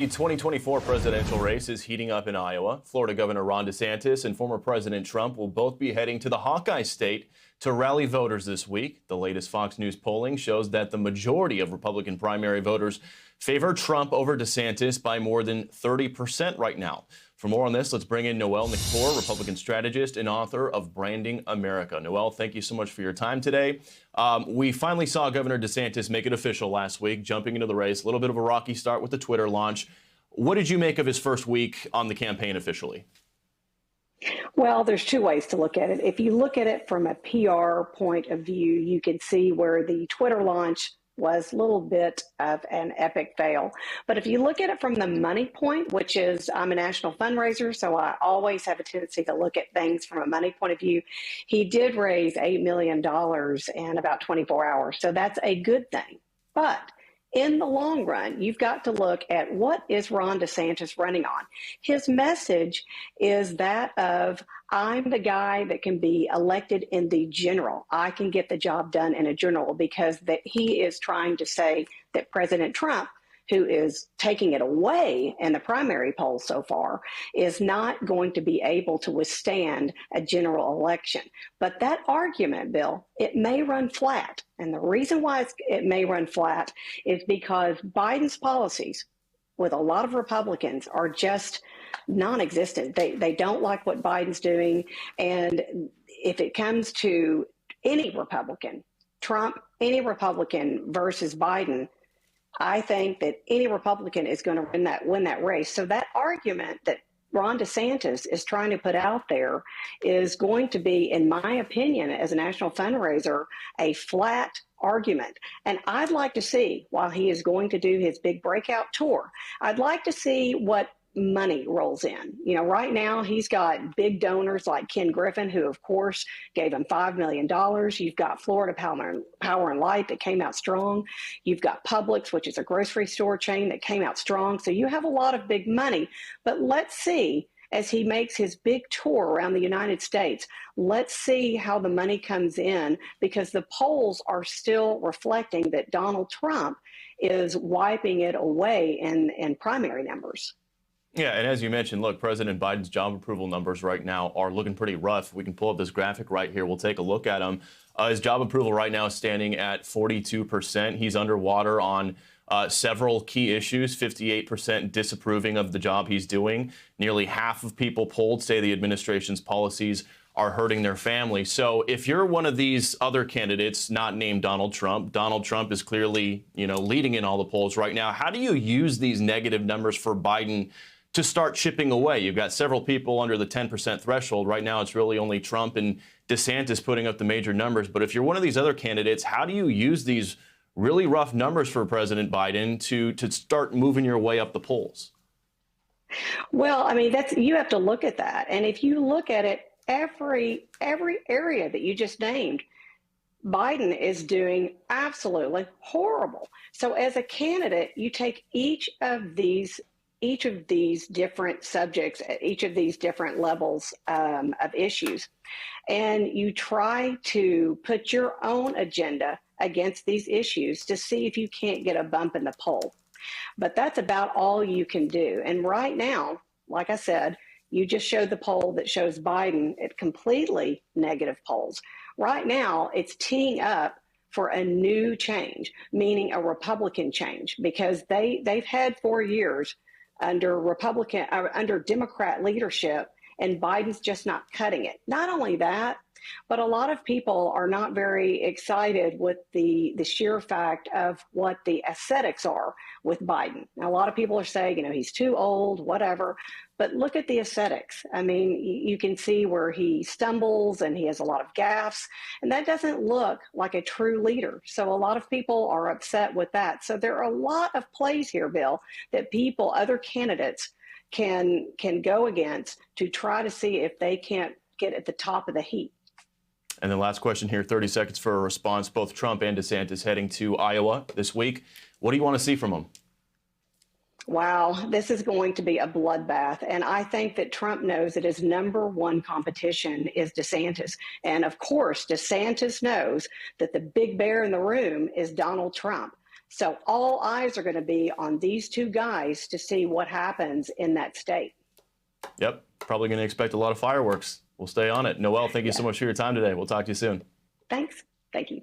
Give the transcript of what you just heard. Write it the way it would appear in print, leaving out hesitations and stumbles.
The 2024 presidential race is heating up in Iowa. Florida Governor Ron DeSantis and former President Trump will both be heading to the Hawkeye State to rally voters this week. The latest Fox News polling shows that the majority of Republican primary voters favor Trump over DeSantis by more than 30% right now. For more on this, let's bring in Noelle Nikpour, Republican strategist and author of Branding America. Noelle, thank you so much for your time today. We finally saw Governor DeSantis make it official last week, jumping into the race. A little bit of a rocky start with the Twitter launch. What did you make of his first week on the campaign officially? Well, there's two ways to look at it. If you look at it from a PR point of view, you can see where the Twitter launch was a little bit of an epic fail. But if you look at it from the money point, which is I'm a national fundraiser, so I always have a tendency to look at things from a money point of view. He did raise $8 million in about 24 hours. So that's a good thing. But in the long run, you've got to look at what is Ron DeSantis running on. His message is that of, I'm the guy that can be elected in the general. I can get the job done in a general, because that he is trying to say that President Trump, who is taking it away in the primary polls so far, is not going to be able to withstand a general election. But that argument, Bill, it may run flat. And the reason why it may run flat is because Biden's policies with a lot of Republicans are just non-existent. They don't like what Biden's doing. And if it comes to any Republican, Trump, any Republican versus Biden, I think that any Republican is going to win that race. So that argument that Ron DeSantis is trying to put out there is going to be, in my opinion, as a national fundraiser, a flat argument. And I'd like to see, while he is going to do his big breakout tour, I'd like to see what money rolls in. You know, right now he's got big donors like Ken Griffin, who of course gave him $5 million. You've got Florida Power and Light that came out strong. You've got Publix, which is a grocery store chain, that came out strong. So you have a lot of big money. But let's see, as he makes his big tour around the United States, let's see how the money comes in, because the polls are still reflecting that Donald Trump is wiping it away in primary numbers. Yeah, and as you mentioned, look, President Biden's job approval numbers right now are looking pretty rough. We can pull up this graphic right here. We'll take a look at them. His job approval right now is standing at 42%. He's underwater on several key issues, 58% disapproving of the job he's doing. Nearly half of people polled say the administration's policies are hurting their family. So if you're one of these other candidates not named Donald Trump is clearly, leading in all the polls right now. How do you use these negative numbers for Biden to start chipping away? You've got several people under the 10% threshold. Right now, it's really only Trump and DeSantis putting up the major numbers. But if you're one of these other candidates, how do you use these really rough numbers for President Biden to start moving your way up the polls? Well, I mean, you have to look at that. And if you look at it, every area that you just named, Biden is doing absolutely horrible. So as a candidate, you take each of these different subjects, each of these different levels of issues, and you try to put your own agenda against these issues to see if you can't get a bump in the poll. But that's about all you can do. And right now, like I said, you just showed the poll that shows Biden at completely negative polls. Right now, it's teeing up for a new change, meaning a Republican change, because they've had 4 years under Democrat leadership, and Biden's just not cutting it. Not only that, but a lot of people are not very excited with the sheer fact of what the aesthetics are with Biden. Now, a lot of people are saying, he's too old, whatever. But look at the aesthetics. I mean, you can see where he stumbles and he has a lot of gaffes, and that doesn't look like a true leader. So a lot of people are upset with that. So there are a lot of plays here, Bill, that other candidates can go against to try to see if they can't get at the top of the heap. And then last question here, 30 seconds for a response. Both Trump and DeSantis heading to Iowa this week. What do you want to see from them? Wow, this is going to be a bloodbath. And I think that Trump knows that his number one competition is DeSantis. And of course, DeSantis knows that the big bear in the room is Donald Trump. So all eyes are going to be on these two guys to see what happens in that state. Yep, probably going to expect a lot of fireworks. We'll stay on it. Noelle, thank you so much for your time today. We'll talk to you soon. Thanks. Thank you.